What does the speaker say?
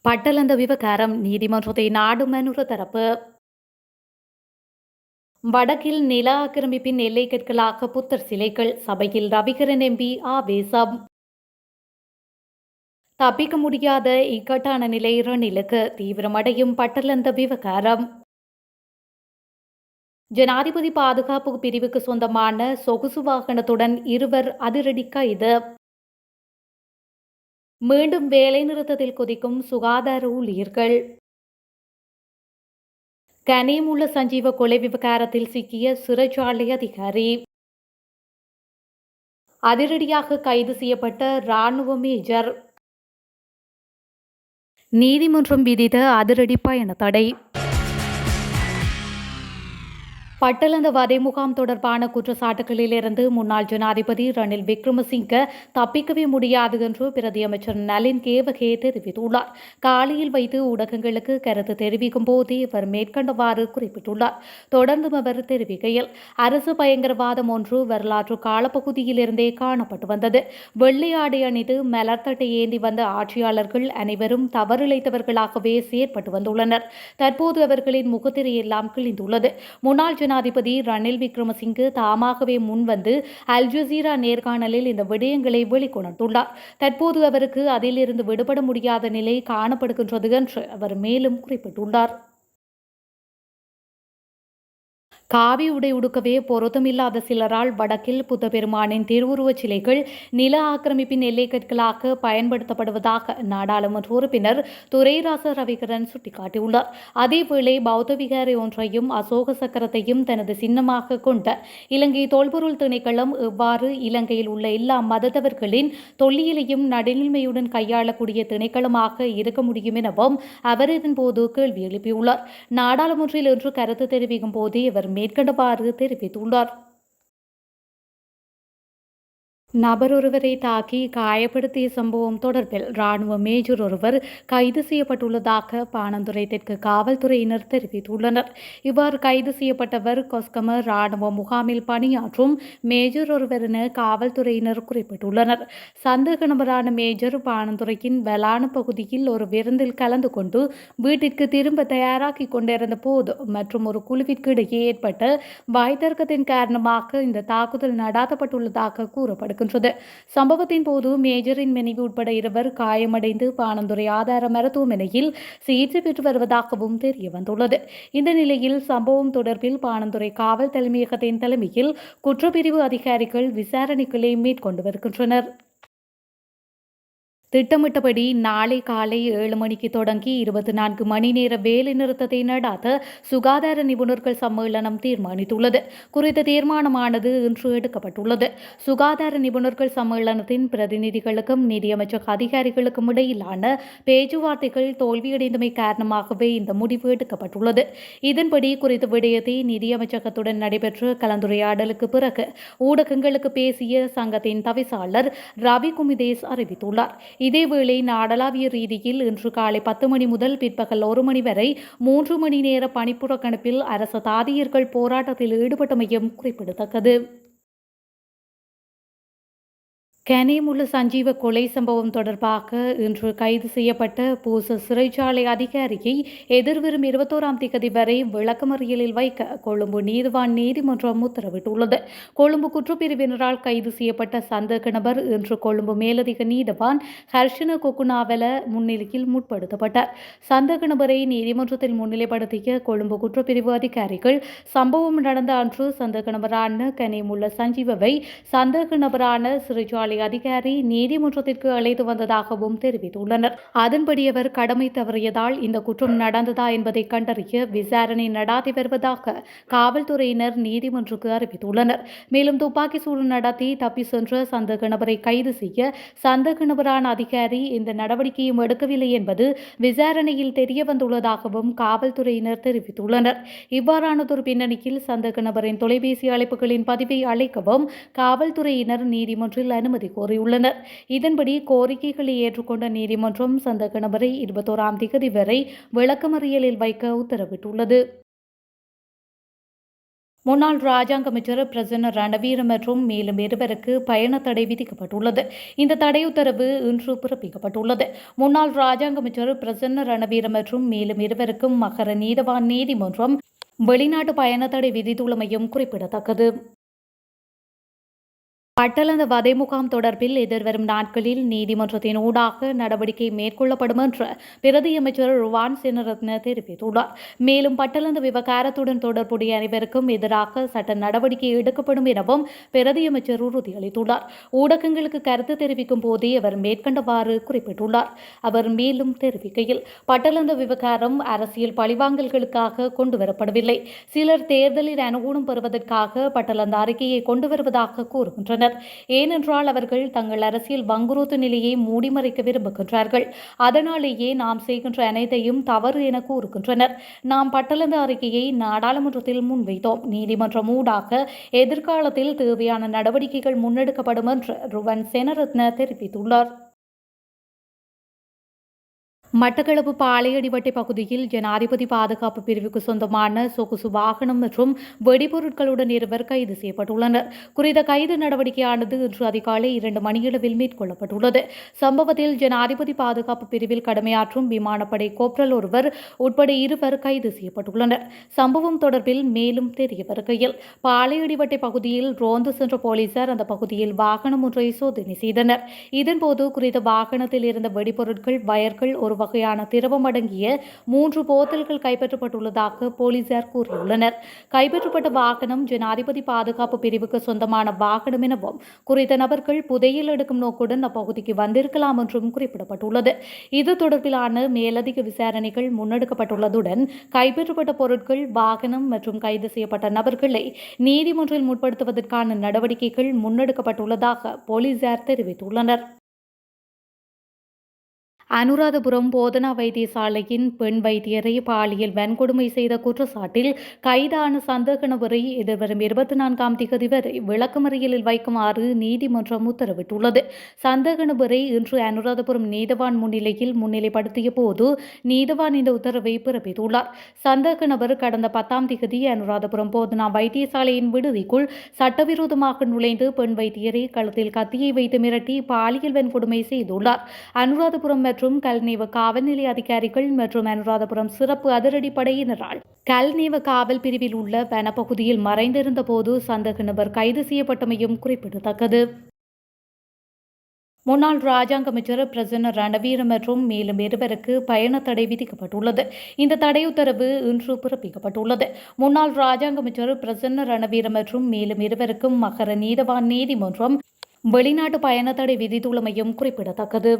பட்டளந்த விவகாரம் நீதிமன்றத்தை நாடும் மனுர தரப்பு. வடக்கில் நில ஆக்கிரமிப்பின் எல்லை கற்களாக புத்தர் சிலைகள், சபையில் ரவிகரன் எம்பி ஆவேசம். தப்பிக்க முடியாத இக்கட்டான நிலை ரணிலுக்கு, தீவிரமடையும் பட்டளந்த விவகாரம். ஜனாதிபதி பாதுகாப்பு பிரிவுக்கு சொந்தமான சொகுசு வாகனத்துடன் இருவர் அதிரடி கைது. மீண்டும் வேலைநிறுத்தத்தில் குதிக்கும் சுகாதார ஊழியர்கள். கனியமுள்ள சஞ்சீவ கொலை விவகாரத்தில் சிக்கிய சிறைச்சாலை அதிகாரி. அதிரடியாக கைது செய்யப்பட்ட இராணுவ மேஜர். நீதிமன்றம் விதித்த அதிரடி பயண தடை. பட்டளந்த வதை முகாம் தொடர்பான குற்றச்சாட்டுகளிலிருந்து முன்னாள் ஜனாதிபதி ரணில் விக்ரமசிங்க தப்பிக்கவே முடியாது என்று பிரதி அமைச்சர் நலின் கேவகே தெரிவித்துள்ளார். காலையில் வைத்து ஊடகங்களுக்கு கருத்து தெரிவிக்கும் போதே அவர் மேற்கண்டவாறு குறிப்பிட்டுள்ளார். தொடர்ந்தும் அவர் தெரிவிக்கையில், அரசு பயங்கரவாதம் ஒன்று வரலாற்று காலப்பகுதியிலிருந்தே காணப்பட்டு வந்தது. வெள்ளை ஆடை அணிந்து மலர்தட்டை ஏந்தி வந்த ஆட்சியாளர்கள் அனைவரும் தவறிழைத்தவர்களாகவே செயற்பட்டு வந்துள்ளனர். தற்போது அவர்களின் முகத்திரையெல்லாம் கிழிந்துள்ளது. முன்னாள் ஜனாதிபதி ரணில் விக்ரமசிங்கே தாமாகவே முன்வந்து அல் ஜசீரா நேர்காணலில் இந்த விடயங்களை வெளிக்கொணர்ந்துள்ளார். தற்போது அவருக்கு அதிலிருந்து விடுபட முடியாத நிலை காணப்படுகின்றது என்று அவர் மேலும் குறிப்பிட்டுள்ளார். காவி உடை உடுக்கவே பொருத்தமில்லாத சிலரால் வடக்கில் புத்த பெருமானின் திருவுருவச் சிலைகள் நில ஆக்கிரமிப்பின் எல்லைக்கற்களாக பயன்படுத்தப்படுவதாக நாடாளுமன்ற உறுப்பினர் துரைராச ரவிகரன் சுட்டிக்காட்டியுள்ளார். அதேவேளை பௌத்த விகாரை ஒன்றையும் அசோக சக்கரத்தையும் தனது சின்னமாக கொண்ட இலங்கை தொல்பொருள் திணைக்களம் எவ்வாறு இலங்கையில் உள்ள எல்லா மதத்தவர்களின் தொல்லியலையும் நடுநிலைமையுடன் கையாளக்கூடிய திணைக்களமாக இருக்க முடியும் எனவும் அவர் இதன்போது கேள்வி எழுப்பியுள்ளார். நாடாளுமன்றில் இன்று கருத்து தெரிவிக்கும் போதே அவர் மேற்கண்டவாறு தெரிவித்துள்ளார். நபர் ஒருவரை தாக்கி காயப்படுத்திய சம்பவம் தொடர்பில் இராணுவ மேஜர் ஒருவர் கைது செய்யப்பட்டுள்ளதாக பாணந்துறை தெற்கு காவல்துறையினர் தெரிவித்துள்ளனர். இவ்வாறு கைது செய்யப்பட்டவர் கொஸ்கம இராணுவ முகாமில் பணியாற்றும் மேஜர் ஒருவர் என காவல்துறையினர் குறிப்பிட்டுள்ளனர். சந்தேக நபரான மேஜர் பாணந்துறையின் வெலான பகுதியில் ஒரு விருந்தில் கலந்து கொண்டு வீட்டிற்கு திரும்ப தயாராகி கொண்டிருந்த போது மற்றும் ஒரு குழுவிற்கு இடையே ஏற்பட்ட வாய்த்தர்க்கத்தின் காரணமாக இந்த தாக்குதல் நடாத்தப்பட்டுள்ளதாக கூறப்படுகிறது. சம்பவத்தின் போது மேஜரின் மனைவி உட்பட இருவர் காயமடைந்து பாணந்துறை ஆதார மருத்துவமனையில் சிகிச்சை பெற்று வருவதாகவும் தெரியவந்துள்ளது. இந்த நிலையில் சம்பவம் தொடர்பில் பாணந்துறை காவல் தலைமையகத்தின் தலைமையில் குற்றப்பிரிவு அதிகாரிகள் விசாரணைகளை மேற்கொண்டு வருகின்றனர். திட்டமிட்டபடி நாளை காலை 7 மணிக்கு தொடங்கி 24 மணி நேர வேலை நிறுத்தத்தை நடாத்த சுகாதார நிபுணர்கள் சம்மேளனம் தீர்மானித்துள்ளது. குறித்த தீர்மானமானது இன்று எடுக்கப்பட்டுள்ளது. சுகாதார நிபுணர்கள் சம்மேளனத்தின் பிரதிநிதிகளுக்கும் நிதியமைச்சக அதிகாரிகளுக்கும் இடையிலான பேச்சுவார்த்தைகள் தோல்வியடைந்தமை காரணமாகவே இந்த முடிவு எடுக்கப்பட்டுள்ளது. இதன்படி குறித்த விடயத்தை நிதியமைச்சகத்துடன் நடைபெற்ற கலந்துரையாடலுக்கு பிறகு ஊடகங்களுக்கு பேசிய சங்கத்தின் தவிசாளர் ரவி குமிதேஸ் அறிவித்துள்ளார். இதேவேளை நாடளாவிய ரீதியில் இன்று காலை 10 மணி முதல் பிற்பகல் 1 மணி வரை 3 மணி நேர பணிப்புறக்கணிப்பில் அரச தாதியர்கள் போராட்டத்தில் ஈடுபட்டமையும் குறிப்பிடத்தக்கது. கனியமுள்ள சஞ்சீவ கொலை சம்பவம் தொடர்பாக இன்று கைது செய்யப்பட்ட பூச சிறைச்சாலை அதிகாரியை எதிர்வரும் 21ஆம் தேதி வரை விளக்கமறியலில் வைக்க கொழும்பு நீதிவான் நீதிமன்றம் உத்தரவிட்டுள்ளது. கொழும்பு குற்றப்பிரிவினரால் கைது செய்யப்பட்ட சந்தேக நபர் இன்று கொழும்பு மேலதிக நீதிவான் ஹர்ஷன கொக்குனாவல முன்னிலையில் முற்படுத்தப்பட்டார். சந்தேக நபரை நீதிமன்றத்தில் முன்னிலைப்படுத்திய கொழும்பு குற்றப்பிரிவு அதிகாரிகள் சம்பவம் நடந்த அன்று சந்தேக நபரான கனியமுள்ள சஞ்சீவவை சந்தேக நபரான சிறைச்சாலை அதிகாரி நீதிமன்றத்திற்கு அழைத்து வந்ததாகவும் தெரிவித்துள்ளனர். அதன்படி அவர் கடமை தவறியதால் இந்த குற்றம் நடந்ததா என்பதை கண்டறிய விசாரணை நடாத்தி வருவதாக காவல்துறையினர் நீதிமன்றக்கு அறிவித்துள்ளனர். மேலும் துப்பாக்கி சூடு நடத்தி தப்பி சென்ற சந்தேக நபரை கைது செய்ய சந்தேக நபரான அதிகாரி இந்த நடவடிக்கையும் எடுக்கவில்லை என்பது விசாரணையில் தெரியவந்துள்ளதாகவும் காவல்துறையினர் தெரிவித்துள்ளனர். இவ்வாறானதொரு பின்னணியில் சந்தேக நபரின் தொலைபேசி அழைப்புகளின் பதிவை அழைக்கவும் காவல்துறையினர் நீதிமன்றில் அனுமதி கோரியுள்ளனர். இதன்படி கோரிக்கைகளை ஏற்றுக்கொண்ட நீதிமன்றம் சந்தேக நபரை 21ஆம் தேதி வரை விளக்கமறியலில் வைக்க உத்தரவிட்டுள்ளது. முன்னாள் ராஜாங்க அமைச்சர் பிரசன்ன ரணவீர மற்றும் மேலும் இருவருக்கு பயண தடை விதிக்கப்பட்டுள்ளது. இந்த தடை உத்தரவு இன்று பிறப்பிக்கப்பட்டுள்ளது. முன்னாள் ராஜாங்க அமைச்சர் பிரசன்ன ரணவீர மற்றும் மேலும் இருவருக்கும் மகர நீதவான் நீதிமன்றம் வெளிநாட்டு பயண தடை விதித்துள்ளமையும் குறிப்பிடத்தக்கது. பட்டளந்த வதை முகாம் தொடர்பில் எதிர்வரும் நாட்களில் நீதிமன்றத்தின் ஊடாக நடவடிக்கை மேற்கொள்ளப்படும் என்று பிரதி அமைச்சர் ருவான் செனரத்ன தெரிவித்துள்ளார். மேலும் பட்டளந்த விவகாரத்துடன் தொடர்புடைய அனைவருக்கும் எதிராக சட்ட நடவடிக்கை எடுக்கப்படும் எனவும் பிரதி அமைச்சர் உறுதியளித்துள்ளார். ஊடகங்களுக்கு கருத்து தெரிவிக்கும் போதே அவர் மேற்கண்டவாறு குறிப்பிட்டுள்ளார். அவர் மேலும் தெரிவிக்கையில், பட்டளந்த விவகாரம் அரசியல் பழிவாங்கல்களுக்காக கொண்டுவரப்படவில்லை. சிலர் தேர்தலில் அனுகூலம் பெறுவதற்காக பட்டளந்த அறிக்கையை கொண்டு வருவதாக கூறுகின்றனர். ஏனென்றால் அவர்கள் தங்கள் அரசியல் வங்குரோத்து நிலையை மூடிமறைக்க விரும்புகின்றார்கள். அதனாலேயே நாம் செய்கின்ற அனைத்தையும் தவறு என கூறுகின்றனர். நாம் பட்டளந்த அறிக்கையை நாடாளுமன்றத்தில் முன்வைத்தோம். நீதிமன்றம் ஊடாக எதிர்காலத்தில் தேவையான நடவடிக்கைகள் முன்னெடுக்கப்படும் என்று ருவன் செனரத்ன தெரிவித்துள்ளார். மட்டக்களப்பு பாளையடிவட்டை பகுதியில் ஜனாதிபதி பாதுகாப்பு பிரிவுக்கு சொந்தமான சொகுசு வாகனம் மற்றும் வெடிபொருட்களுடன் இருவர் கைது செய்யப்பட்டுள்ளனர். குறித்த கைது நடவடிக்கையானது இன்று அதிகாலை 2 மணியளவில் மேற்கொள்ளப்பட்டுள்ளது. சம்பவத்தில் ஜனாதிபதி பாதுகாப்பு பிரிவில் கடமையாற்றும் விமானப்படை கோப்ரல் ஒருவர் உட்பட 2 கைது செய்யப்பட்டுள்ளனர். சம்பவம் தொடர்பில் மேலும் தெரிய வருகையில், பாளையடிவட்டை பகுதியில் ரோந்து சென்ற போலீசார் அந்த பகுதியில் வாகனம் ஒன்றை சோதனை செய்தனர். இதன்போது குறித்த வாகனத்தில் இருந்த வெடிபொருட்கள், வயர்கள், ஒரு வகையான திரவம் அடங்கிய 3 போத்தல்கள் கைப்பற்றப்பட்டுள்ளதாக போலீசார் கூறியுள்ளனர். கைப்பற்றப்பட்ட வாகனம் ஜனாதிபதி பாதுகாப்பு பிரிவுக்கு சொந்தமான வாகனம் எனவும் குறித்த நபர்கள் புதையல் எடுக்கும் நோக்குடன் அப்பகுதிக்கு வந்திருக்கலாம் என்றும் குறிப்பிடப்பட்டுள்ளது. இது தொடர்பிலான மேலதிக விசாரணைகள் முன்னெடுக்கப்பட்டுள்ளதுடன் கைப்பற்றப்பட்ட பொருட்கள், வாகனம் மற்றும் கைது செய்யப்பட்ட நபர்களை நீதிமன்றில் முற்படுத்துவதற்கான நடவடிக்கைகள் முன்னெடுக்கப்பட்டுள்ளதாக போலீசார் தெரிவித்துள்ளனர். அனுராதபுரம் போதனா வைத்தியசாலையின் பெண் வைத்தியரை பாலியல் வன்கொடுமை செய்த குற்றச்சாட்டில் கைதான சந்தேக நபரை எதிர்வரும் 24ஆம் திகதி வரை விளக்கமறியலில் வைக்குமாறு நீதிமன்றம் உத்தரவிட்டுள்ளது. சந்தேக நபரை இன்று அனுராதபுரம் நீதவான் முன்னிலையில் முன்னிலைப்படுத்திய போது நீதவான் இந்த உத்தரவை பிறப்பித்துள்ளார். சந்தேக நபர் கடந்த 10ஆம் திகதி அனுராதபுரம் போதனா வைத்தியசாலையின் விடுதிக்குள் சட்டவிரோதமாக நுழைந்து பெண் வைத்தியரை கழுத்தில் கத்தியை வைத்து மிரட்டி பாலியல் வன்கொடுமை செய்துள்ளார். அனுராதபுரம் மற்றும் கல்நேவ காவல் நிலைய அதிகாரிகள் மற்றும் அனுராதபுரம் சிறப்பு அதிரடிப்படையினரால் கல்நேவ காவல் பிரிவில் உள்ள வனப்பகுதியில் மறைந்திருந்த போது சந்தேக நபர் கைது செய்யப்பட்டமையும் குறிப்பிடத்தக்கது. முன்னாள் ராஜாங்க அமைச்சர் பிரசன்ன ரணவீர மற்றும் மேலும் இருவருக்கு பயண தடை விதிக்கப்பட்டுள்ளது. இந்த தடை உத்தரவு இன்று பிறப்பிக்கப்பட்டுள்ளது. முன்னாள் ராஜாங்க அமைச்சர் பிரசன்ன ரணவீர மற்றும் மேலும் இருவருக்கும் மகர நீதவான் நீதிமன்றம் வெளிநாட்டு பயண தடை விதித்துள்ளமையும் குறிப்பிடத்தக்கது.